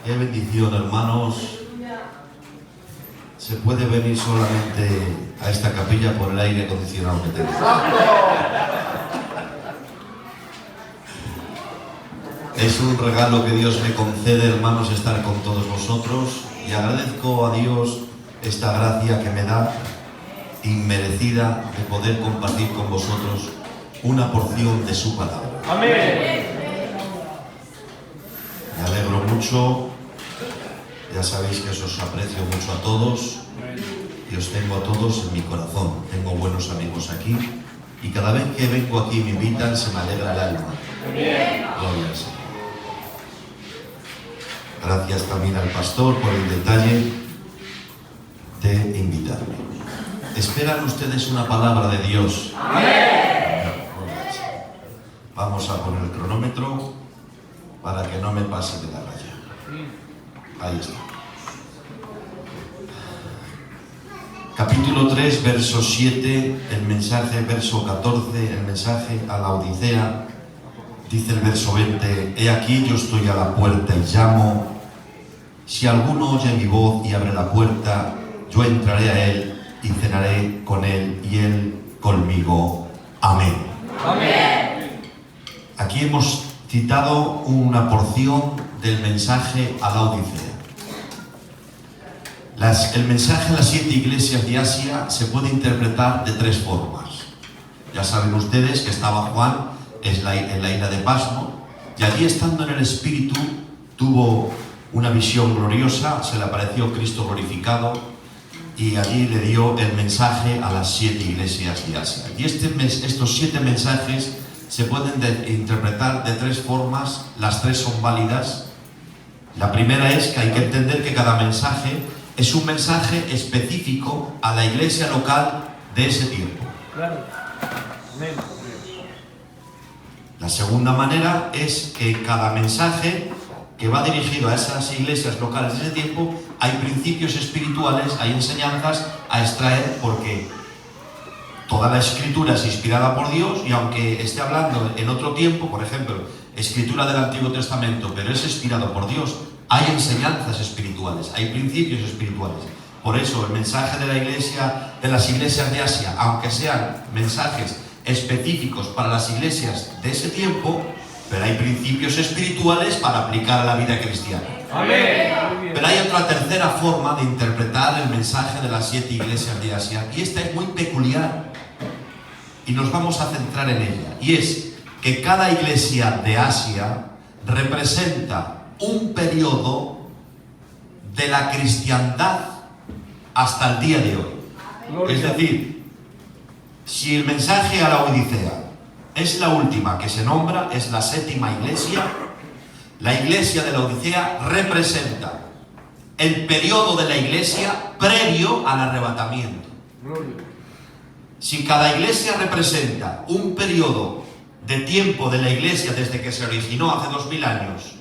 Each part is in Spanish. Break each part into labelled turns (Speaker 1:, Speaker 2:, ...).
Speaker 1: Qué bendición, hermanos. Se puede venir solamente a esta capilla por el aire acondicionado que tenemos. Es un regalo que Dios me concede, hermanos, estar con todos vosotros, y agradezco a Dios esta gracia que me da, inmerecida, de poder compartir con vosotros una porción de su palabra.
Speaker 2: Amén.
Speaker 1: Me alegro mucho, ya sabéis que os aprecio mucho a todos y os tengo a todos en mi corazón. Tengo buenos amigos aquí y cada vez que vengo aquí y me invitan se me alegra el alma. Gloria al Señor. Gracias también al pastor por el detalle de invitarme. ¿Esperan ustedes una palabra de Dios? Vamos a poner el cronómetro para que no me pase de la raya. Ahí está. Capítulo 3, verso 7, el mensaje, verso 14, el mensaje a la Odisea. Dice el verso 20: He aquí, yo estoy a la puerta y llamo. Si alguno oye mi voz y abre la puerta, yo entraré a él y cenaré con él y él conmigo. Amén.
Speaker 2: Amén.
Speaker 1: Aquí hemos citado una porción del mensaje a la Odisea. El mensaje a las 7 iglesias de Asia se puede interpretar de 3 formas. Ya saben ustedes que estaba Juan en la isla de Pasmo, y allí, estando en el Espíritu, tuvo una visión gloriosa, se le apareció Cristo glorificado, y allí le dio el mensaje a las 7 iglesias de Asia. Y estos 7 mensajes se pueden interpretar de 3 formas, las 3 son válidas. La primera es que hay que entender que cada mensaje es un mensaje específico a la iglesia local de ese tiempo.
Speaker 2: Claro. Amén.
Speaker 1: La segunda manera es que cada mensaje que va dirigido a esas iglesias locales de ese tiempo, hay principios espirituales, hay enseñanzas a extraer, porque toda la escritura es inspirada por Dios, y aunque esté hablando en otro tiempo, por ejemplo, escritura del Antiguo Testamento, pero es inspirado por Dios, hay enseñanzas espirituales, hay principios espirituales. Por eso el mensaje de la iglesia, de las iglesias de Asia, aunque sean mensajes específicos para las iglesias de ese tiempo, pero hay principios espirituales para aplicar a la vida cristiana.
Speaker 2: Amén.
Speaker 1: Pero hay otra tercera forma de interpretar el mensaje de las 7 iglesias de Asia, y esta es muy peculiar, y nos vamos a centrar en ella, y es que cada iglesia de Asia representa un periodo de la cristiandad hasta el día de hoy. Es decir, si el mensaje a la Odisea es la última que se nombra, es la 7ª iglesia, la iglesia de la Odisea representa el periodo de la iglesia previo al arrebatamiento. Si cada iglesia representa un periodo de tiempo de la iglesia desde que se originó hace 2000 años,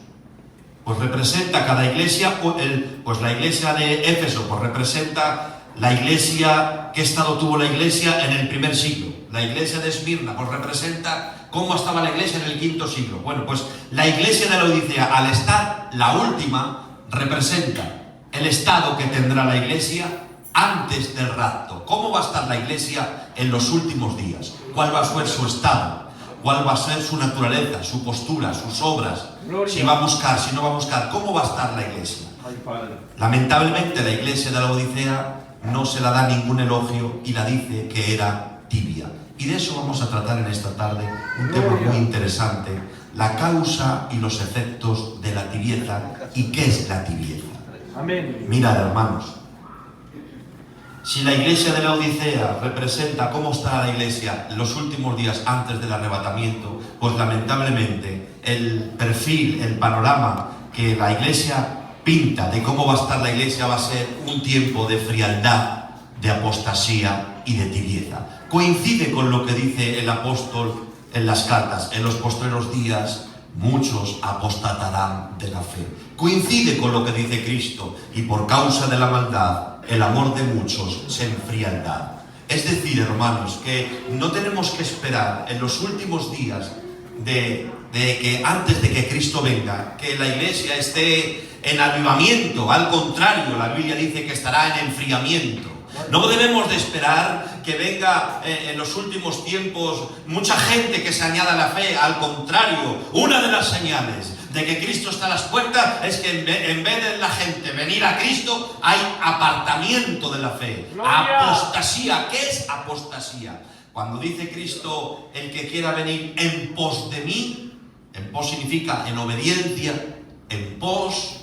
Speaker 1: pues representa cada iglesia, pues la iglesia de Éfeso, pues representa la iglesia, qué estado tuvo la iglesia en el primer siglo. La iglesia de Esmirna, pues representa cómo estaba la iglesia en el quinto siglo. Bueno, pues la iglesia de la Odisea, al estar la última, representa el estado que tendrá la iglesia antes del rapto. ¿Cómo va a estar la iglesia en los últimos días? ¿Cuál va a ser su estado? ¿Cuál va a ser su naturaleza, su postura, sus obras?
Speaker 2: Gloria.
Speaker 1: Si va a buscar, si no va a buscar, ¿cómo va a estar la iglesia? Lamentablemente la iglesia de la Odisea no se la da ningún elogio y la dice que era tibia. Y de eso vamos a tratar en esta tarde, un tema muy interesante: la causa y los efectos de la tibieza. ¿Y qué es la tibieza?
Speaker 2: Amén.
Speaker 1: Mirad, hermanos, si la iglesia de la Odisea representa cómo estará la iglesia en los últimos días antes del arrebatamiento, pues lamentablemente el perfil, el panorama que la iglesia pinta de cómo va a estar la iglesia va a ser un tiempo de frialdad, de apostasía y de tibieza. Coincide con lo que dice el apóstol en las cartas: en los postreros días muchos apostatarán de la fe. Coincide con lo que dice Cristo: y por causa de la maldad el amor de muchos se enfriará. Es decir, hermanos, que no tenemos que esperar en los últimos días de de que antes de que Cristo venga, que la iglesia esté en avivamiento. Al contrario, la Biblia dice que estará en enfriamiento. No debemos de esperar que venga en los últimos tiempos mucha gente que se añada a la fe. Al contrario, una de las señales de que Cristo está a las puertas es que en vez de la gente venir a Cristo, hay apartamiento de la fe.
Speaker 2: ¡Gloria!
Speaker 1: Apostasía. ¿Qué es apostasía? Cuando dice Cristo, el que quiera venir en pos de mí, en pos significa en obediencia, en pos,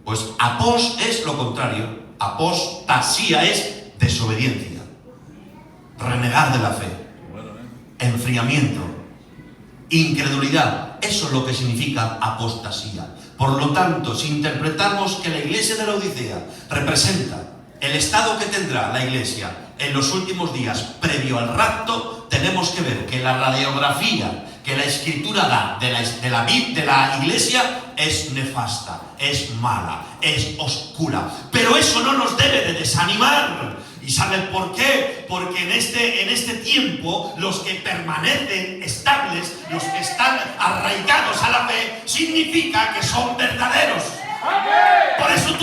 Speaker 1: pues apos es lo contrario. Apostasía es desobediencia, renegar de la fe, enfriamiento, incredulidad. Eso es lo que significa apostasía. Por lo tanto, si interpretamos que la iglesia de la Odisea representa el estado que tendrá la iglesia en los últimos días previo al rapto, tenemos que ver que la radiografía que la Escritura da de la iglesia es nefasta, es mala, es oscura. Pero eso no nos debe de desanimar. ¿Y saben por qué? Porque en este tiempo los que permanecen estables, los que están arraigados a la fe, significa que son verdaderos. Por eso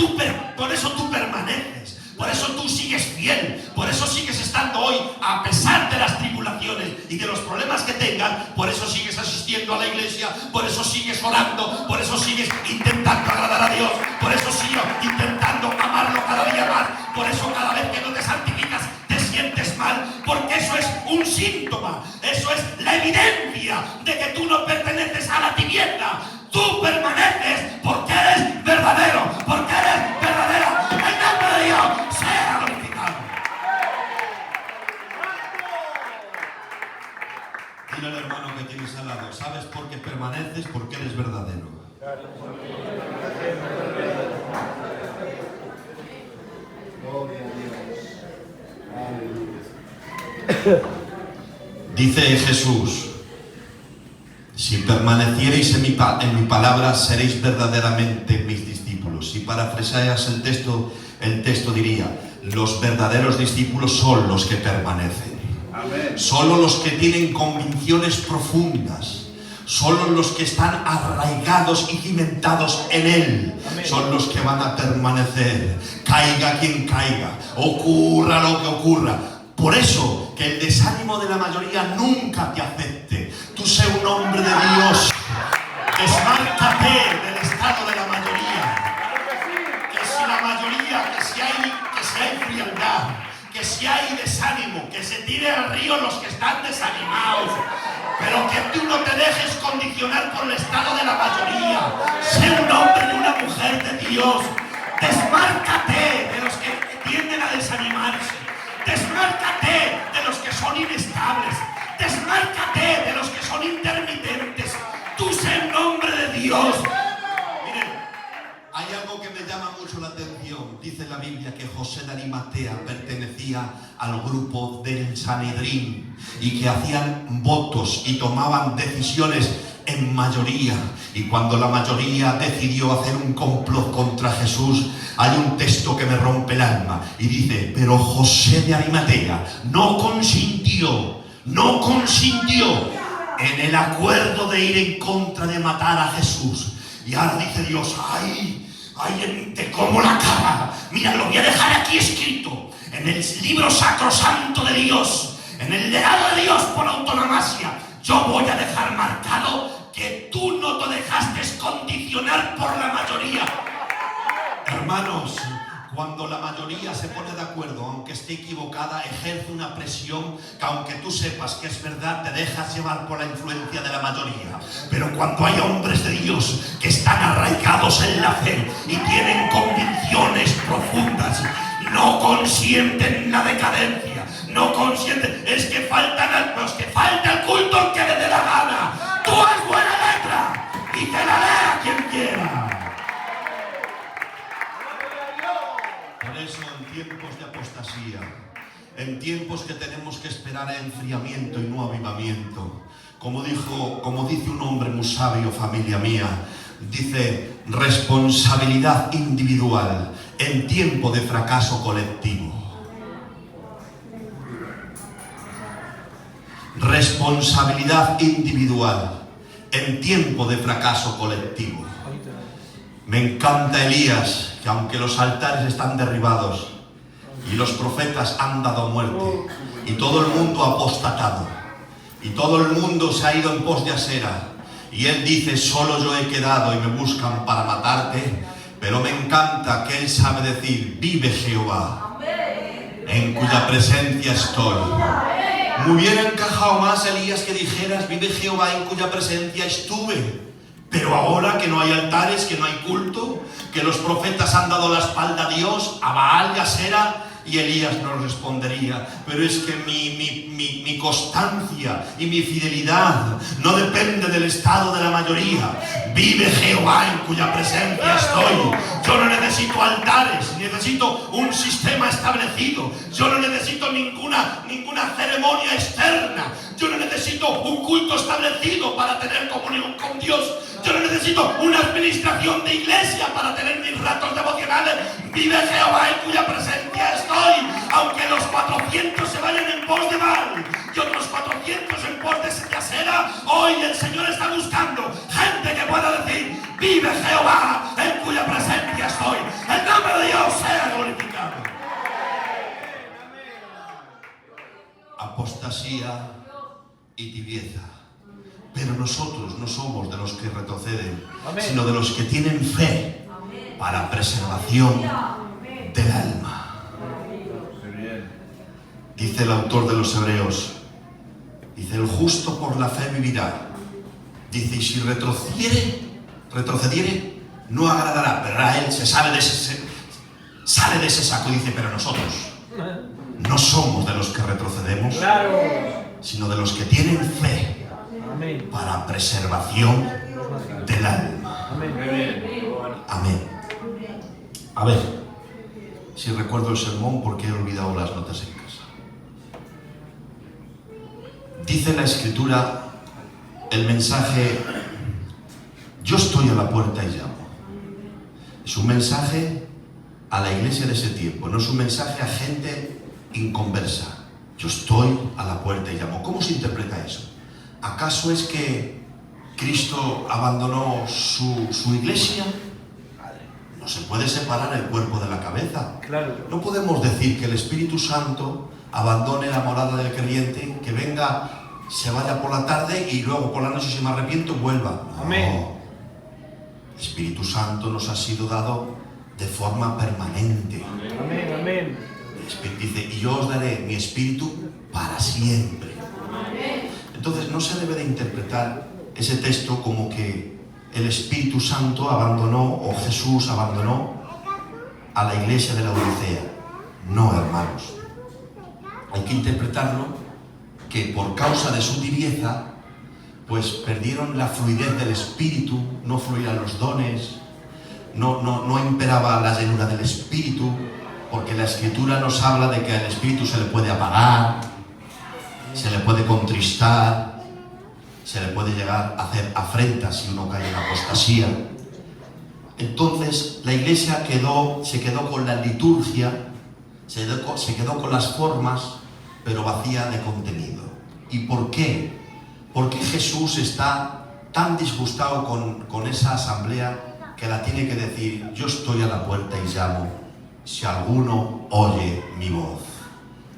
Speaker 1: tú permaneces. Por eso tú sigues fiel, por eso sigues estando hoy a pesar de las tribulaciones y de los problemas que tengas. Por eso sigues asistiendo a la iglesia, por eso sigues orando, por eso sigues intentando agradar a Dios, por eso sigues intentando amarlo cada día más. Por eso cada vez que no te santificas te sientes mal, porque eso es un síntoma, eso es la evidencia de que tú no perteneces a la tiniebla. Tú permaneces porque eres verdadero, porque eres verdadera. En nombre de Dios sea glorificado. Dile al hermano que tienes al lado, ¿sabes por qué permaneces? Porque eres verdadero. Dice Jesús: si permaneciereis en mi palabra, seréis verdaderamente mis discípulos. Si parafraseas el texto diría: los verdaderos discípulos son los que permanecen. Amén. Solo los que tienen convicciones profundas, solo los que están arraigados y cimentados en Él. Amén. Son los que van a permanecer. Caiga quien caiga, ocurra lo que ocurra. Por eso, que el desánimo de la mayoría nunca te afecte. Tú sé un hombre de Dios. Desmárcate del estado de la mayoría. Que si la mayoría, que si hay frialdad, que si hay desánimo, que se tire al río los que están desanimados. Pero que tú no te dejes condicionar por el estado de la mayoría. Sé un hombre y una mujer de Dios. Desmárcate de los que tienden a desanimarse. Desmárcate de los que son inestables. Desmárcate de los que son intermitentes. Tú sé un hombre de Dios. Miren, hay algo que me llama mucho la atención. Dice la Biblia que José de Arimatea pertenecía al grupo del Sanedrín y que hacían votos y tomaban decisiones en mayoría. Y cuando la mayoría decidió hacer un complot contra Jesús, hay un texto que me rompe el alma y dice: pero José de Arimatea no consintió en el acuerdo de ir en contra de matar a Jesús. Y ahora dice Dios: ay, te como la cara. Mira, lo voy a dejar aquí escrito en el libro sacrosanto de Dios, en el legado de Dios por autonomasia. Yo voy a dejar marcado que tú no te dejaste condicionar por la mayoría. Hermanos, cuando la mayoría se pone de acuerdo, aunque esté equivocada, ejerce una presión que, aunque tú sepas que es verdad, te dejas llevar por la influencia de la mayoría. Pero cuando hay hombres de Dios que están arraigados en la fe y tienen convicciones profundas, no consienten en la decadencia, no consienten. Es que faltan los que falta el culto al que le dé la gana. Tú haz buena letra y te la lea quien quiera. Por eso, en tiempos de apostasía, en tiempos que tenemos que esperar a enfriamiento y no avivamiento, como dice un hombre muy sabio, familia mía, dice: responsabilidad individual en tiempo de fracaso colectivo. Responsabilidad individual en tiempo de fracaso colectivo. Me encanta Elías, que aunque los altares están derribados y los profetas han dado muerte y todo el mundo ha apostatado y todo el mundo se ha ido en pos de Asera, y él dice: solo yo he quedado y me buscan para matarte, pero me encanta que él sabe decir: vive Jehová, en cuya presencia estoy. Me hubiera encajado más, Elías, que dijeras: vive Jehová, en cuya presencia estuve. Pero ahora que no hay altares, que no hay culto, que los profetas han dado la espalda a Dios, a Baal y a Asera, y Elías no respondería: pero es que mi constancia y mi fidelidad no depende del estado de la mayoría. Vive Jehová, en cuya presencia estoy. Yo no necesito altares, necesito un sistema establecido. Yo no necesito ninguna ceremonia externa. Yo no necesito un culto establecido para tener comunión con Dios. Yo no necesito una administración de iglesia para tener mis ratos devocionales. Vive Jehová, en cuya presencia estoy. Aunque los 400 se vayan en pos de Baal y otros 400 en pos de Asera, hoy el Señor está buscando gente que pueda decir: vive Jehová, en cuya presencia estoy. El nombre de Dios sea glorificado. Apostasía y tibieza. Pero nosotros no somos de los que retroceden, sino de los que tienen fe para preservación del alma. Dice el autor de los Hebreos, dice: el justo por la fe vivirá. Dice: y si retrocediere, no agradará. Pero a él se sale de ese saco y dice: pero nosotros no somos de los que retrocedemos, sino de los que tienen fe para preservación del alma. Amén. A ver, si recuerdo el sermón, porque he olvidado las notas en casa. Dice la Escritura, el mensaje: yo estoy a la puerta y llamo. Es un mensaje a la iglesia de ese tiempo, no es un mensaje a gente inconversa. Yo estoy a la puerta y llamo. ¿Cómo se interpreta eso? ¿Acaso es que Cristo abandonó su iglesia? No se puede separar el cuerpo de la cabeza. No podemos decir que el Espíritu Santo abandone la morada del creyente, que venga, se vaya por la tarde y luego por la noche, si me arrepiento, vuelva. No. El Espíritu Santo nos ha sido dado de forma permanente.
Speaker 2: Amén.
Speaker 1: El Espíritu dice: y yo os daré mi Espíritu para siempre. Entonces no se debe de interpretar ese texto como que el Espíritu Santo abandonó, o Jesús abandonó a la iglesia de la Odisea. No, hermanos. Hay que interpretarlo que por causa de su tibieza, pues perdieron la fluidez del Espíritu, no fluían los dones, no imperaba la llenura del Espíritu, porque la Escritura nos habla de que al Espíritu se le puede apagar, se le puede contristar, se le puede llegar a hacer afrentas si uno cae en apostasía. Entonces la iglesia se quedó con la liturgia, se quedó con las formas, pero vacía de contenido. ¿Y por qué? Porque Jesús está tan disgustado con esa asamblea que la tiene que decir: yo estoy a la puerta y llamo, si alguno oye mi voz.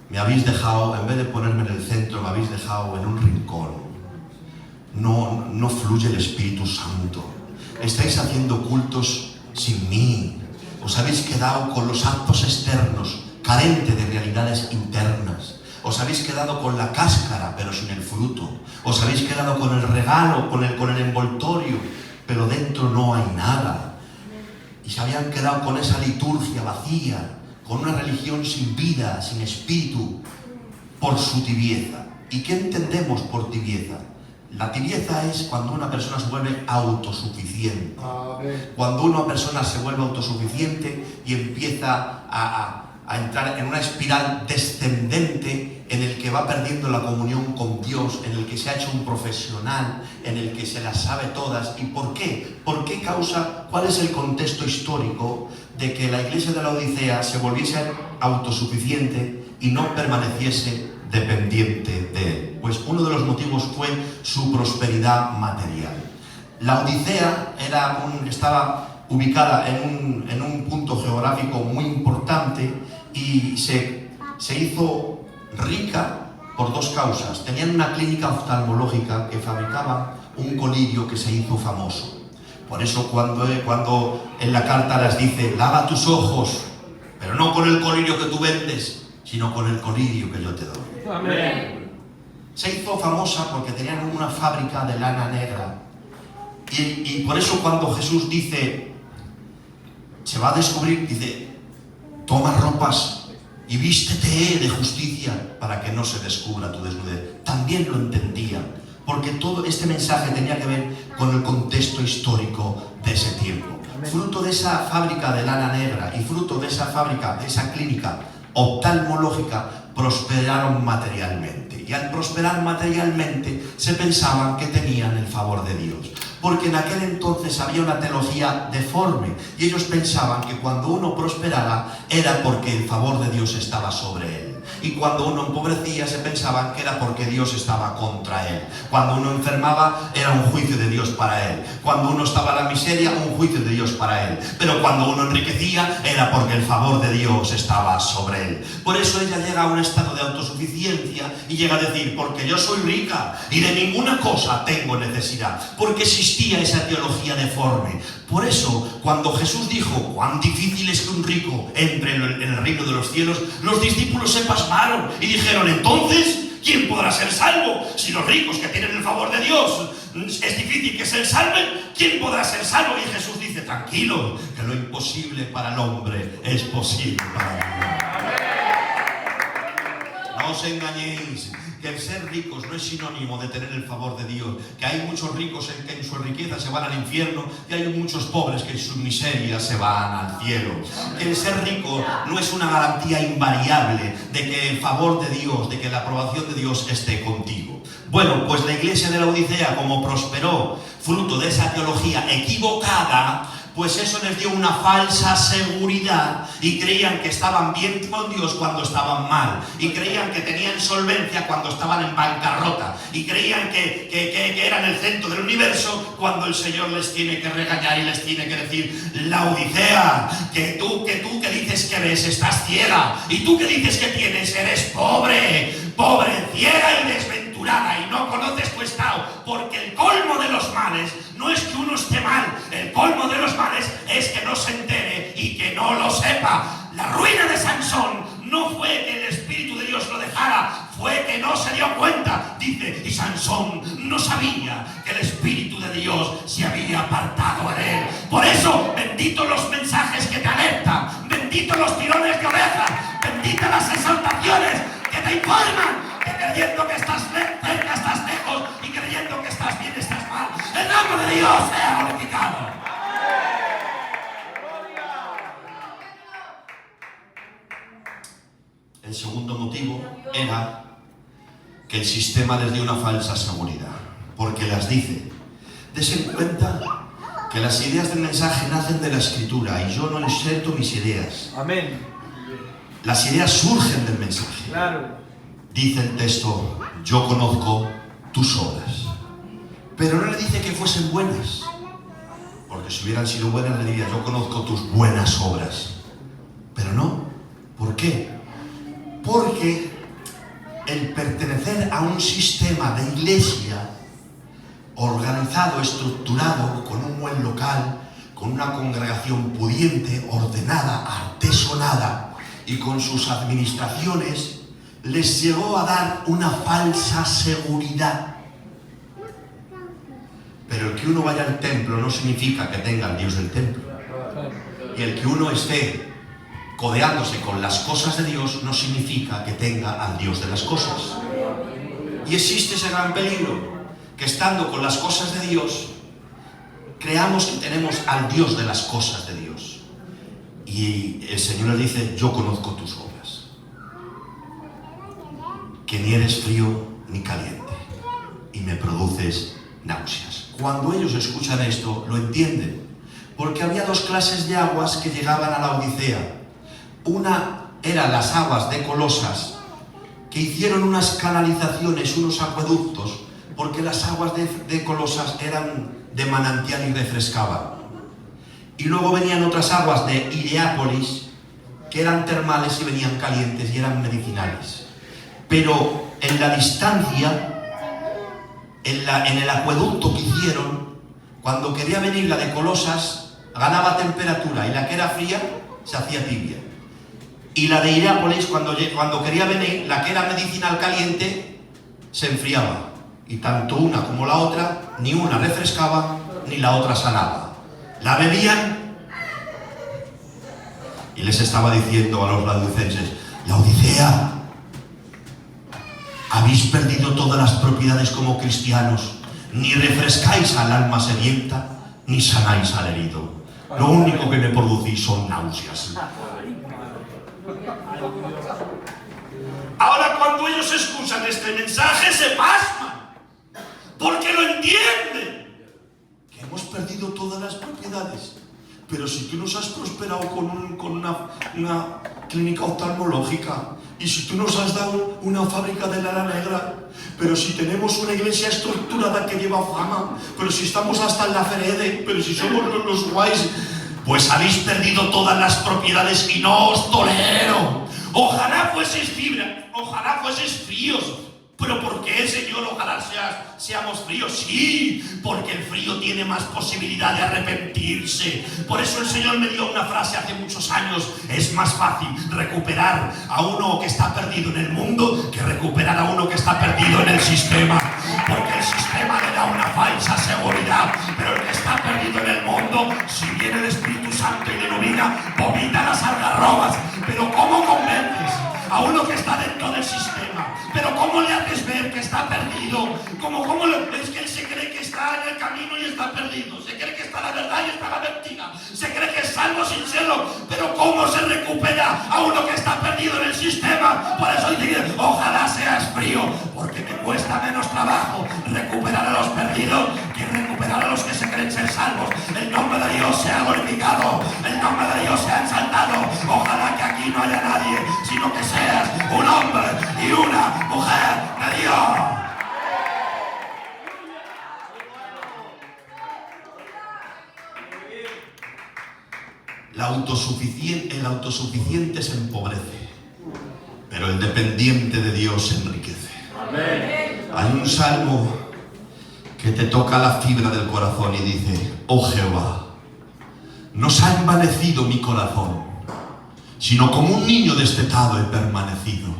Speaker 1: Me habéis dejado, en vez de ponerme en el centro, me habéis dejado en un rincón. No fluye el Espíritu Santo. Estáis haciendo cultos sin mí. Os habéis quedado con los actos externos, carente de realidades internas. Os habéis quedado con la cáscara, pero sin el fruto. Os habéis quedado con el regalo, con el envoltorio, pero dentro no hay nada. Y se habían quedado con esa liturgia vacía, con una religión sin vida, sin espíritu, por su tibieza. ¿Y qué entendemos por tibieza? La tibieza es cuando una persona se vuelve autosuficiente. Cuando una persona se vuelve autosuficiente y empieza a entrar en una espiral descendente en el que va perdiendo la comunión con Dios, en el que se ha hecho un profesional, en el que se las sabe todas. ¿Y por qué? ¿Por qué causa? ¿Cuál es el contexto histórico de que la iglesia de la Odisea se volviese autosuficiente y no permaneciese dependiente de él? Pues uno de los motivos fue su prosperidad material. La Odisea estaba ubicada en un punto geográfico muy importante y se hizo rica por dos causas. Tenían una clínica oftalmológica que fabricaba un colirio que se hizo famoso. Por eso cuando en la carta les dice, lava tus ojos, pero no con el colirio que tú vendes, sino con el colirio que yo te doy.
Speaker 2: Amén.
Speaker 1: Se hizo famosa porque tenían una fábrica de lana negra. Y por eso cuando Jesús dice, se va a descubrir, dice, toma ropas y vístete de justicia para que no se descubra tu desnudez. También lo entendían, porque todo este mensaje tenía que ver con el contexto histórico de ese tiempo.
Speaker 2: Amén.
Speaker 1: Fruto de esa fábrica de lana negra y fruto de esa fábrica, de esa clínica oftalmológica, prosperaron materialmente. Y al prosperar materialmente se pensaban que tenían el favor de Dios. Porque en aquel entonces había una teología deforme y ellos pensaban que cuando uno prosperaba era porque el favor de Dios estaba sobre él. Y cuando uno empobrecía se pensaban que era porque Dios estaba contra él. Cuando uno enfermaba era un juicio de Dios para él. Cuando uno estaba en la miseria, un juicio de Dios para él. Pero cuando uno enriquecía era porque el favor de Dios estaba sobre él. Por eso ella llega a un estado de autosuficiencia y llega a decir, porque yo soy rica y de ninguna cosa tengo necesidad. Porque existía esa teología deforme. Por eso, cuando Jesús dijo, cuán difícil es que un rico entre en el reino de los cielos, los discípulos se pasmaron y dijeron, entonces, ¿quién podrá ser salvo? Si los ricos que tienen el favor de Dios es difícil que se salven, ¿quién podrá ser salvo? Y Jesús dice, tranquilo, que lo imposible para el hombre es posible para Dios. No os engañéis, que el ser ricos no es sinónimo de tener el favor de Dios, que hay muchos ricos que en su riqueza se van al infierno y hay muchos pobres que en su miseria se van al cielo. Que el ser rico no es una garantía invariable de que el favor de Dios, de que la aprobación de Dios esté contigo. Bueno, pues la iglesia de la Odisea, como prosperó fruto de esa teología equivocada, pues eso les dio una falsa seguridad y creían que estaban bien con Dios cuando estaban mal, y creían que tenían solvencia cuando estaban en bancarrota, y creían que eran el centro del universo cuando el Señor les tiene que regañar y les tiene que decir, la Odisea, que tú que dices que ves estás ciega, y tú que dices que tienes eres pobre, ciega y desventurada, y no conoces tu estado, porque el colmo de los males no es que uno esté mal, el colmo de los males es que no se entere y que no lo sepa. La ruina de Sansón no fue que el Espíritu de Dios lo dejara, fue que no se dio cuenta. Dice, y Sansón no sabía que el Espíritu de Dios se había apartado de él. Por eso, benditos los mensajes que te alertan, benditos los tirones de orejas, benditas las exaltaciones que te informan, que creyendo que estás cerca estás lejos y creyendo que estás bien estás mal. El nombre de Dios sea glorificado. El segundo motivo era que el sistema les dio una falsa seguridad, porque les dice, desen cuenta que las ideas del mensaje nacen de la Escritura y yo no inserto mis ideas.
Speaker 2: Amén.
Speaker 1: Las ideas surgen del mensaje.
Speaker 2: Claro.
Speaker 1: Dice el texto, yo conozco tus obras. Pero no le dice que fuesen buenas, porque si hubieran sido buenas le diría, yo conozco tus buenas obras. Pero no. ¿Por qué? Porque el pertenecer a un sistema de iglesia organizado, estructurado, con un buen local, con una congregación pudiente, ordenada, artesonada y con sus administraciones, les llegó a dar una falsa seguridad. Pero el que uno vaya al templo no significa que tenga al Dios del templo. Y el que uno esté codeándose con las cosas de Dios no significa que tenga al Dios de las cosas. Y existe ese gran peligro, que estando con las cosas de Dios, creamos que tenemos al Dios de las cosas de Dios. Y el Señor le dice, yo conozco tus obras, que ni eres frío ni caliente, y me produces náuseas. Cuando ellos escuchan esto, lo entienden, porque había dos clases de aguas que llegaban a la Odisea. Una eran las aguas de Colosas, que hicieron unas canalizaciones, unos acueductos, porque las aguas de Colosas eran de manantial y refrescaban. Y luego venían otras aguas de Hierápolis, que eran termales y venían calientes y eran medicinales. Pero en la distancia, en el acueducto que hicieron, cuando quería venir la de Colosas, ganaba temperatura, y la que era fría se hacía tibia. Y la de Hierápolis, cuando quería venir, la que era medicinal caliente, se enfriaba. Y tanto una como la otra, ni una refrescaba, ni la otra sanaba. La bebían y les estaba diciendo a los laodicenses: Laodicea, habéis perdido todas las propiedades como cristianos, ni refrescáis al alma sedienta, ni sanáis al herido. Lo único que me producís son náuseas. Ahora, cuando ellos escuchan este mensaje, se pasman, porque lo entienden. Que hemos perdido todas las propiedades. Pero si tú nos has prosperado con una clínica oftalmológica, y si tú nos has dado una fábrica de lana negra, pero si tenemos una iglesia estructurada que lleva fama, pero si estamos hasta en la Ferede, pero si somos los guays, pues habéis perdido todas las propiedades y no os tolero. Ojalá fueseis fibra, ojalá fueseis fríos. ¿Pero por qué, Señor? Ojalá seamos fríos. Sí, porque el frío tiene más posibilidad de arrepentirse. Por eso el Señor me dio una frase hace muchos años: es más fácil recuperar a uno que está perdido en el mundo que recuperar a uno que está perdido en el sistema. Porque el sistema le da una falsa seguridad, pero el que está perdido en el mundo, si viene el Espíritu Santo y le ilumina, vomita las algarrobas. Pero ¿cómo convences a uno que está dentro del sistema? Pero ¿cómo le haces ver que está perdido? Es que él se cree que está en el camino y está perdido. Se cree que está la verdad y está la mentira. Se cree que es salvo sin serlo. Pero ¿cómo se recupera a uno que está perdido en el sistema? Por eso dice: ojalá seas frío, porque me cuesta menos trabajo recuperar a los perdidos que recuperar a los que se creen ser salvos. El nombre de Dios sea glorificado, el nombre de Dios sea exaltado. Ojalá que aquí no haya nadie, sino que seas un hombre y una mujer de Dios. El autosuficiente se empobrece, pero el dependiente de Dios se enriquece. Amén. Hay un salmo que te toca la fibra del corazón y dice: oh Jehová, no se ha envanecido mi corazón, sino como un niño destetado he permanecido.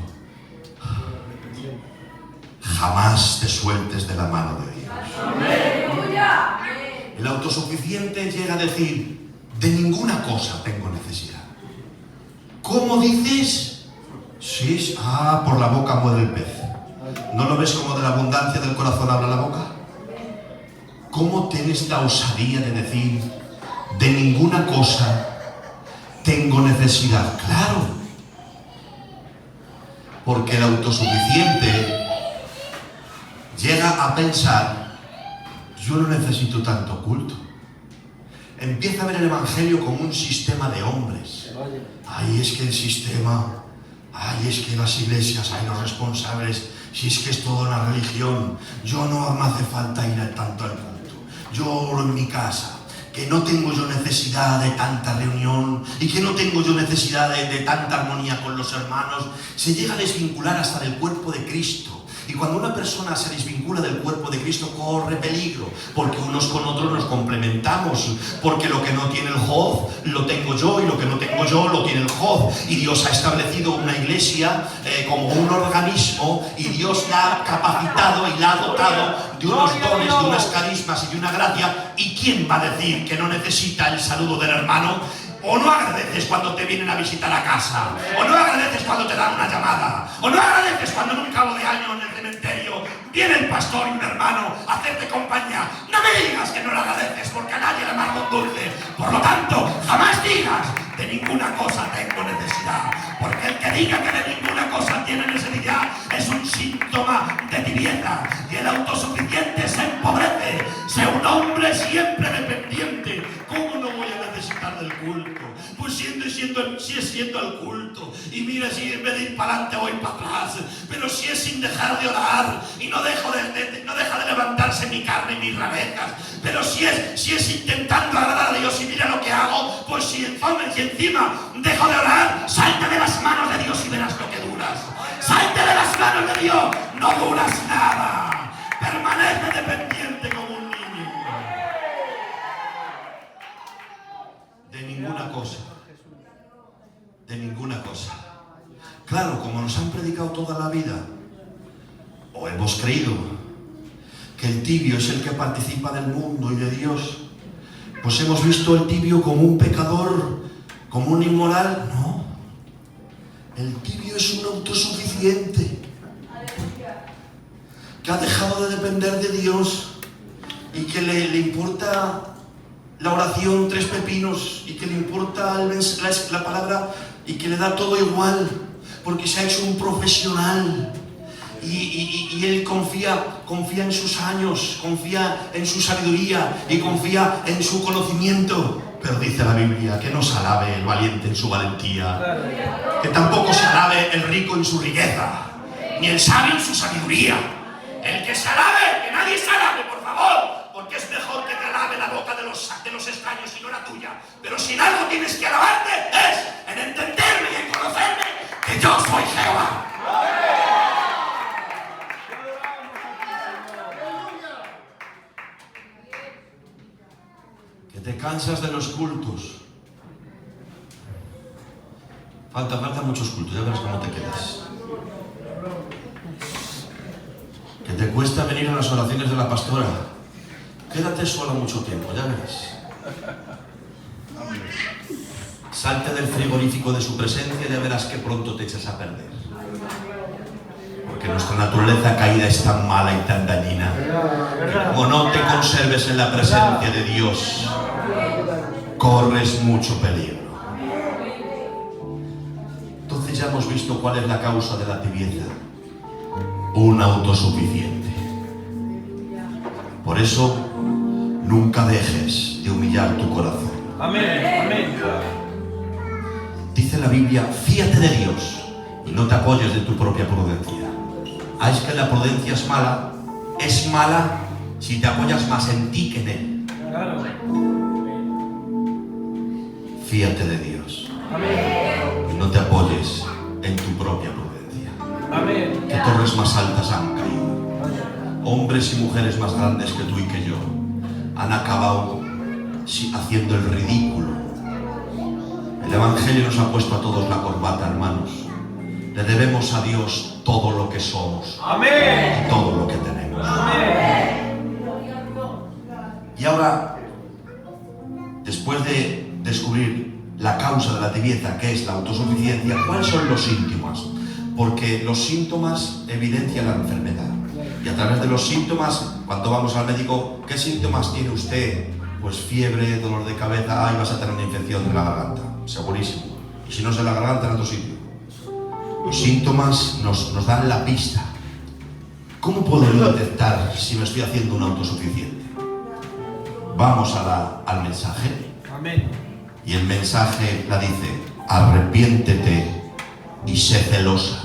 Speaker 1: Jamás te sueltes de la mano de Dios. Amén. El autosuficiente llega a decir: de ninguna cosa tengo necesidad. ¿Cómo dices? Sí, por la boca muere el pez. ¿No lo ves como de la abundancia del corazón habla la boca? ¿Cómo tienes la osadía de decir: de ninguna cosa tengo necesidad? Claro, porque el autosuficiente llega a pensar: yo no necesito tanto culto. Empieza a ver el evangelio como un sistema de hombres. Ay, es que el sistema, ay, es que las iglesias, ay, los responsables, si es que es toda una religión. Yo no me hace falta ir tanto al culto. Yo en mi casa, que no tengo yo necesidad de tanta reunión y que no tengo yo necesidad de tanta armonía con los hermanos. Se llega a desvincular hasta del cuerpo de Cristo. Y cuando una persona se desvincula del cuerpo de Cristo, corre peligro, porque unos con otros nos complementamos, porque lo que no tiene el Joz lo tengo yo, y lo que no tengo yo lo tiene el Joz. Y Dios ha establecido una iglesia como un organismo, y Dios la ha capacitado y la ha dotado de unos dones, de unas carismas y de una gracia. ¿Y quién va a decir que no necesita el saludo del hermano? O no agradeces cuando te vienen a visitar a casa, o no agradeces cuando te dan una llamada, o no agradeces cuando en un cabo de año en el cementerio viene el pastor y un hermano a hacerte compañía. No me digas que no lo agradeces, porque a nadie le amarga un dulce. Por lo tanto, jamás digas: de ninguna cosa tengo necesidad, porque el que diga que de ninguna cosa tiene necesidad es un síntoma de tibieza. Y el autosuficiente se empobrece, sea un hombre siempre dependiente. ¿Cómo no voy a necesitar disfrutar del culto. Pues sigue siendo el culto. Y mira, si en vez de ir para adelante voy para atrás. Pero si es sin dejar de orar. Y no deja de levantarse mi carne y mis rarezas. Pero si es intentando agradar a Dios y mira lo que hago. Pues si encima dejo de orar, salte de las manos de Dios y verás lo que duras. Salte de las manos de Dios, no duras nada. Permanece dependiente como un niño. De ninguna cosa. De ninguna cosa. Claro, como nos han predicado toda la vida, o hemos creído que el tibio es el que participa del mundo y de Dios, pues hemos visto el tibio como un pecador, como un inmoral. No. El tibio es un autosuficiente que ha dejado de depender de Dios y que le importa la oración 3 pepinos y que le importa la palabra y que le da todo igual porque se ha hecho un profesional y él confía en sus años, confía en su sabiduría y confía en su conocimiento. Pero dice la Biblia que no se alabe el valiente en su valentía, que tampoco se alabe el rico en su riqueza, ni el sabio en su sabiduría. El que se alabe, que nadie se alabe, por favor, porque es mejor que te alabe la boca de los extraños y no la tuya. Pero si en algo tienes que alabarte es en entenderme y en conocerme que yo soy Jehová. Que te cansas de los cultos. Faltan muchos cultos, ya verás cómo te quedas. Que te cuesta venir a las oraciones de la pastora. Quédate sola mucho tiempo, ya verás. Salte del frigorífico de su presencia y ya verás que pronto te echas a perder. Porque nuestra naturaleza caída es tan mala y tan dañina que como no te conserves en la presencia de Dios, corres mucho peligro. Entonces ya hemos visto cuál es la causa de la tibieza. Un autosuficiente. Por eso, nunca dejes de humillar tu corazón.
Speaker 2: Amén. Amén.
Speaker 1: Dice la Biblia, fíate de Dios y no te apoyes de tu propia prudencia. Es que la prudencia es mala si te apoyas más en ti que en Él.
Speaker 2: Claro.
Speaker 1: Fíate de Dios.
Speaker 2: Amén.
Speaker 1: Y no te apoyes en tu propia prudencia.
Speaker 2: Amén.
Speaker 1: Que torres más altas han caído. Hombres y mujeres más grandes que tú y que yo han acabado haciendo el ridículo. El Evangelio nos ha puesto a todos la corbata, hermanos. Le debemos a Dios todo lo que somos.
Speaker 2: Amén.
Speaker 1: Y todo lo que tenemos.
Speaker 2: Amén.
Speaker 1: Y ahora, después de descubrir la causa de la tibieza, que es la autosuficiencia, ¿cuáles son los síntomas? Porque los síntomas evidencian la enfermedad. Y a través de los síntomas, cuando vamos al médico, ¿qué síntomas tiene usted? Pues fiebre, dolor de cabeza, vas a tener una infección de la garganta, segurísimo. Y si no es en la garganta, en otro sitio. Los síntomas nos dan la pista. ¿Cómo puedo yo detectar si me estoy haciendo un autosuficiente? Vamos al mensaje.
Speaker 2: Amén.
Speaker 1: Y el mensaje la dice, arrepiéntete y sé celosa.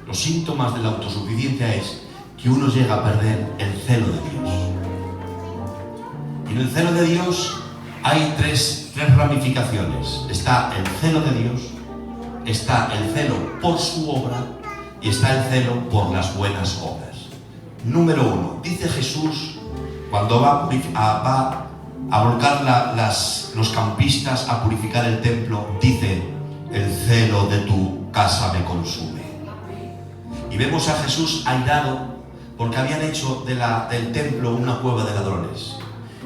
Speaker 1: Los síntomas de la autosuficiencia es que uno llega a perder el celo de Dios. Y en el celo de Dios hay tres ramificaciones. Está el celo de Dios, está el celo por su obra y está el celo por las buenas obras. Número 1, dice Jesús cuando va a volcar los campistas a purificar el templo, dice, el celo de tu casa me consume. Y vemos a Jesús airado porque habían hecho del templo una cueva de ladrones.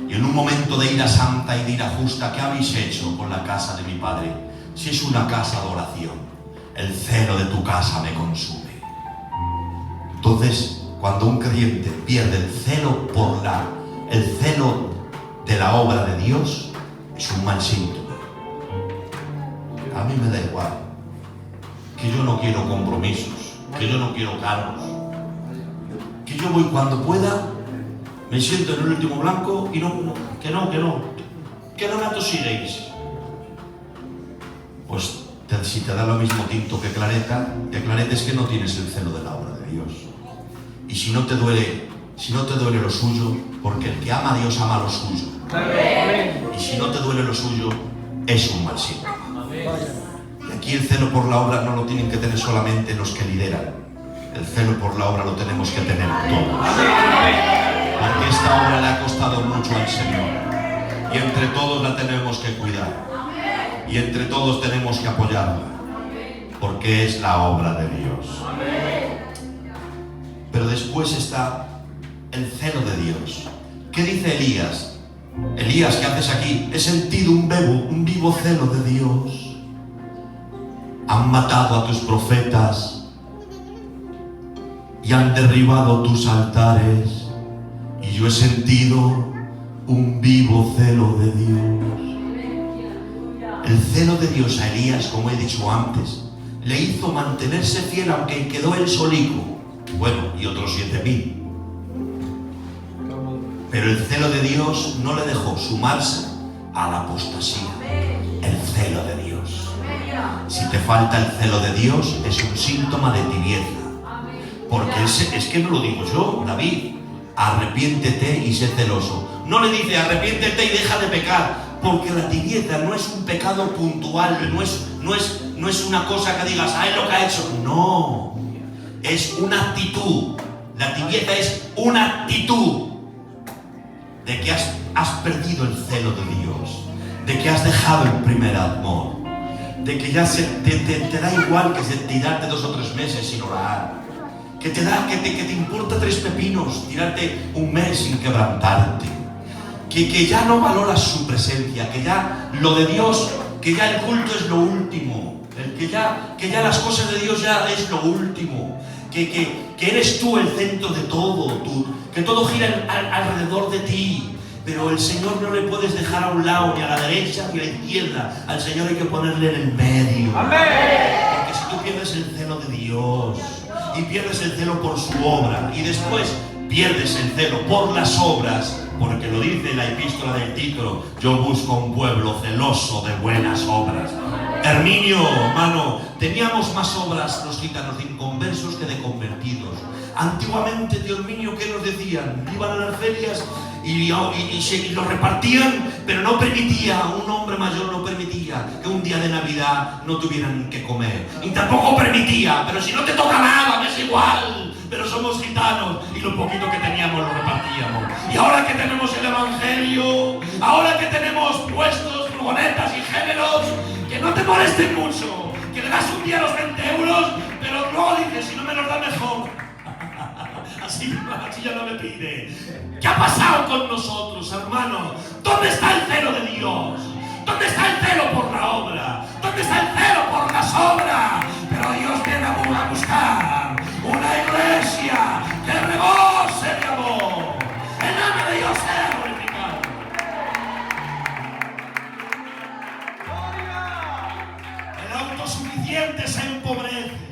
Speaker 1: Y en un momento de ira santa y de ira justa, ¿qué habéis hecho con la casa de mi Padre? Si es una casa de oración, el celo de tu casa me consume. Entonces, cuando un creyente pierde el celo de la obra de Dios, es un mal síntoma. A mí me da igual, que yo no quiero compromisos, que yo no quiero cargos, que yo voy cuando pueda, me siento en el último blanco y que no. ¿Qué relato siguéis? Pues si te da lo mismo tinto que Clareta, es que no tienes el celo de la obra de Dios. Y si no te duele lo suyo, porque el que ama a Dios ama lo suyo.
Speaker 2: Amén.
Speaker 1: Y si no te duele lo suyo, es un mal síntoma.
Speaker 2: Amén.
Speaker 1: Y aquí el celo por la obra no lo tienen que tener solamente los que lideran. El celo por la obra lo tenemos que tener todos. Porque esta obra le ha costado mucho al Señor. Y entre todos la tenemos que cuidar. Y entre todos tenemos que apoyarla. Porque es la obra de Dios. Pero después está el celo de Dios. ¿Qué dice Elías? Elías, ¿qué haces aquí? He sentido un vivo celo de Dios. Han matado a tus profetas y han derribado tus altares, y yo he sentido un vivo celo de Dios. El celo de Dios a Elías, como he dicho antes, le hizo mantenerse fiel aunque quedó él solico. Bueno, y otros 7.000. Pero el celo de Dios no le dejó sumarse a la apostasía. El celo de Dios. Si te falta el celo de Dios, es un síntoma de tibieza. Porque es que no lo digo yo, David. Arrepiéntete y sé celoso. No le dice arrepiéntete y deja de pecar. Porque la tibieza no es un pecado puntual, no es una cosa que digas, es lo que ha hecho. No, es una actitud. La tibieza es una actitud de que has perdido el celo de Dios, de que has dejado el primer amor, de que ya te da igual que tirarte 2 o 3 meses sin orar, que te importa 3 pepinos tirarte un mes sin quebrantarte. Que ya no valoras su presencia, que ya lo de Dios, que ya el culto es lo último, que ya las cosas de Dios ya es lo último, que eres tú el centro de todo, que todo gira alrededor de ti, pero el Señor no le puedes dejar a un lado, ni a la derecha ni a la izquierda, al Señor hay que ponerle en el medio.
Speaker 2: Amén.
Speaker 1: Porque si tú pierdes el celo de Dios y pierdes el celo por su obra y después pierdes el celo por las obras, porque lo dice la epístola del Tito, yo busco un pueblo celoso de buenas obras. Herminio, hermano, teníamos más obras los gitanos de inconversos que de convertidos. Antiguamente, tío Herminio, ¿qué nos decían? Iban a las ferias y lo repartían, pero no permitía, un hombre mayor no permitía que un día de Navidad no tuvieran que comer. Y tampoco permitía, pero si no te toca nada, me es igual. Pero somos gitanos y lo poquito que teníamos lo repartíamos. Y ahora que tenemos el Evangelio, ahora que tenemos puestos, furgonetas y géneros, que no te molesten mucho, que le das un día los 20 euros, pero luego dices, si no me los da mejor. Así ya no me pide. ¿Qué ha pasado con nosotros, hermanos? ¿Dónde está el celo de Dios? ¿Dónde está el celo por la obra? ¿Dónde está el celo por las obras? Pero Dios viene a buscar una iglesia que rebose de amor. El nombre de Dios sea glorificado. El autosuficiente se empobrece.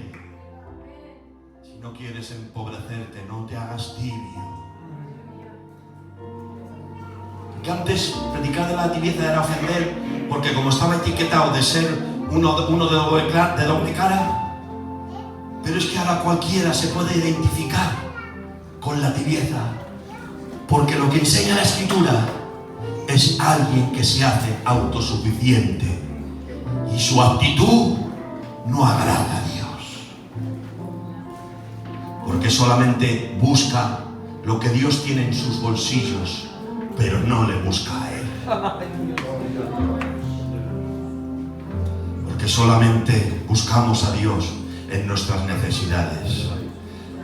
Speaker 1: Si no quieres empobrecerte, no te hagas tibio. Que antes predicar de la tibieza era ofender, porque como estaba etiquetado de ser uno de doble cara, pero es que ahora cualquiera se puede identificar con la tibieza, porque lo que enseña la Escritura es alguien que se hace autosuficiente y su actitud no agrada a Dios, porque solamente busca lo que Dios tiene en sus bolsillos, pero no le busca a Él. Porque solamente buscamos a Dios en nuestras necesidades.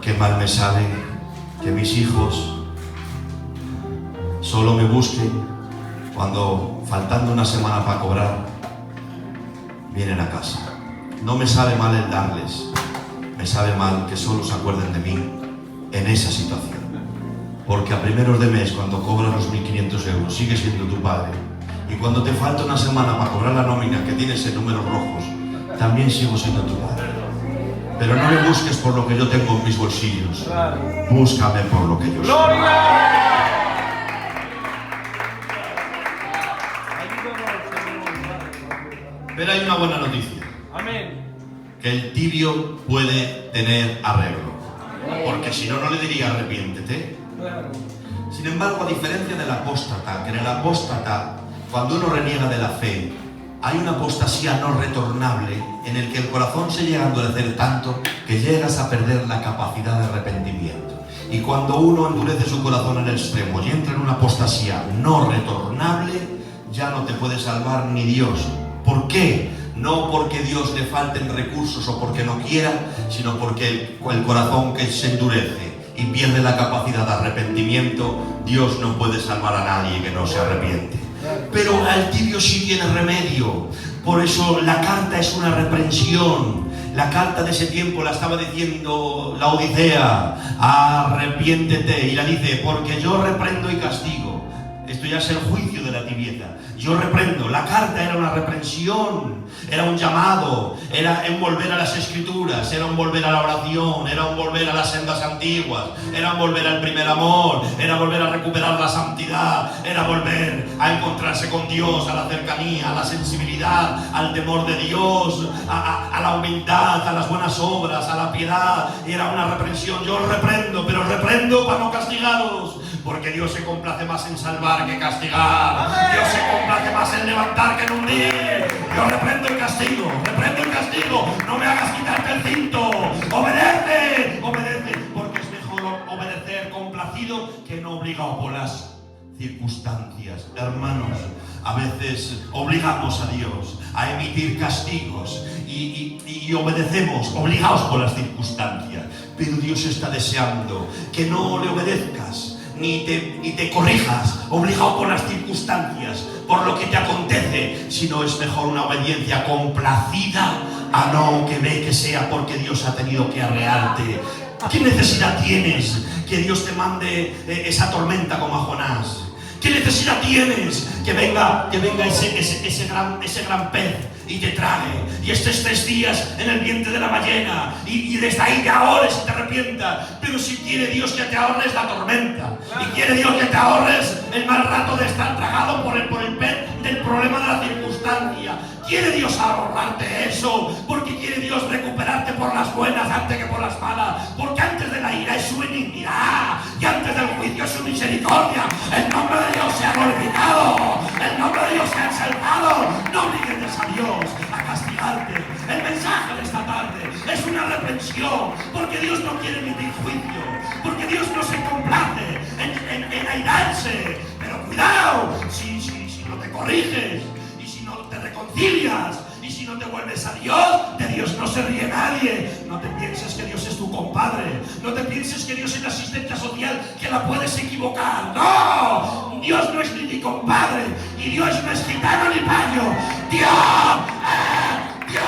Speaker 1: Qué mal me sale que mis hijos solo me busquen cuando, faltando una semana para cobrar, vienen a casa. No me sabe mal el darles, me sabe mal que solo se acuerden de mí en esa situación. Porque a primeros de mes, cuando cobras los 1.500 euros, sigues siendo tu padre. Y cuando te falta una semana para cobrar la nómina que tienes en números rojos, también sigo siendo tu padre. Pero no me busques por lo que yo tengo en mis bolsillos. Búscame por lo que yo soy. Pero hay una buena noticia.
Speaker 2: Amén.
Speaker 1: Que el tibio puede tener arreglo. Porque si no, no le diría arrepiéntete.
Speaker 2: Claro.
Speaker 1: Sin embargo, a diferencia del apóstata, que en el apóstata, cuando uno reniega de la fe, hay una apostasía no retornable en el que el corazón se llega a endurecer tanto que llegas a perder la capacidad de arrepentimiento. Y cuando uno endurece su corazón en el extremo y entra en una apostasía no retornable, ya no te puede salvar ni Dios. ¿Por qué? No porque Dios le falten recursos o porque no quiera, sino porque el corazón que se endurece y pierde la capacidad de arrepentimiento, Dios no puede salvar a nadie que no se arrepiente. Pero al tibio sí tiene remedio. Por eso la carta es una reprensión. La carta de ese tiempo la estaba diciendo la Odisea: arrepiéntete. Y la dice: porque yo reprendo y castigo. Esto ya es el juicio de la tibieza. Yo reprendo. La carta era una reprensión, era un llamado, era un volver a las escrituras, era un volver a la oración, era un volver a las sendas antiguas, era un volver al primer amor, era volver a recuperar la santidad, era volver a encontrarse con Dios, a la cercanía, a la sensibilidad, al temor de Dios, a la humildad, a las buenas obras, a la piedad. Y era una reprensión. Yo os reprendo, pero os reprendo para no castigaros, porque Dios se complace más en salvar que castigar. Dios se complace más en levantar que en hundir. Yo reprendo el castigo, no me hagas quitarte el cinto. Obedece, porque es mejor obedecer complacido que no obligado por las circunstancias. Hermanos, a veces obligamos a Dios a emitir castigos y obedecemos obligados por las circunstancias, pero Dios está deseando que no le obedezcas ni te corrijas obligado por las circunstancias, por lo que te acontece, sino es mejor una obediencia complacida a no que ve que sea porque Dios ha tenido que arrearte. ¿Qué necesidad tienes que Dios te mande esa tormenta como a Jonás? ¿Qué necesidad tienes que venga ese gran pez y te trague y estés 3 días en el vientre de la ballena y desde ahí te ahorres y te arrepientas? Pero si quiere Dios que te ahorres la tormenta, y quiere Dios que te ahorres el mal rato de estar tragado por el pez del problema de la circunstancia, quiere Dios ahorrarte eso, porque quiere Dios recuperarte por las buenas antes que por las malas, porque antes de la ira es su benignidad y antes del juicio es su misericordia. El nombre de Dios se ha glorificado, el nombre de Dios se ha exaltado. No obligues a Dios a castigarte. El mensaje de esta tarde es una reprensión, porque Dios no quiere emitir juicio, porque Dios no se complace en airarse. Pero cuidado, si no te corriges, y si no te reconcilias, y si no te vuelves a Dios, de Dios no se ríe nadie. No te pienses que Dios es tu compadre, no te pienses que Dios es la asistencia social, que la puedes equivocar. ¡No! Dios no es ni mi compadre, y Dios no es gitano ni payo. ¡Dios es Dios!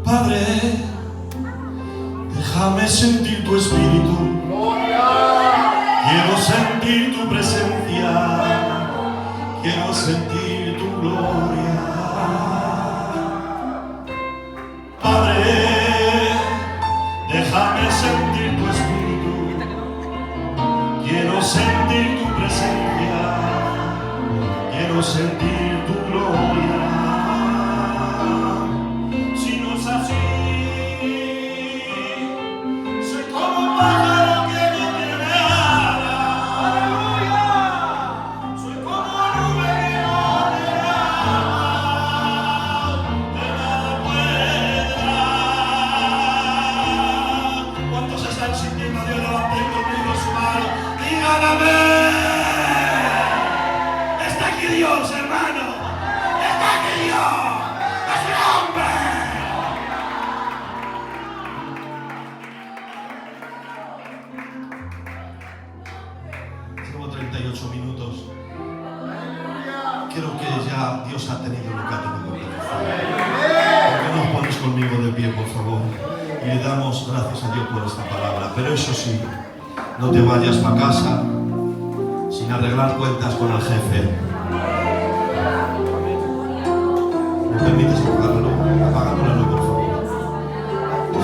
Speaker 1: Padre, déjame sentir tu espíritu. Quiero sentir tu presencia. Quiero sentir tu gloria. Padre, déjame sentir tu espíritu. Quiero sentir tu presencia. Quiero sentir tu gloria. le damos gracias a Dios por esta palabra. Pero eso sí, no te vayas para casa sin arreglar cuentas con el jefe. ¿Me permites apagarlo? Apagándolo, por favor.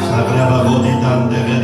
Speaker 1: Sagrada Goditan de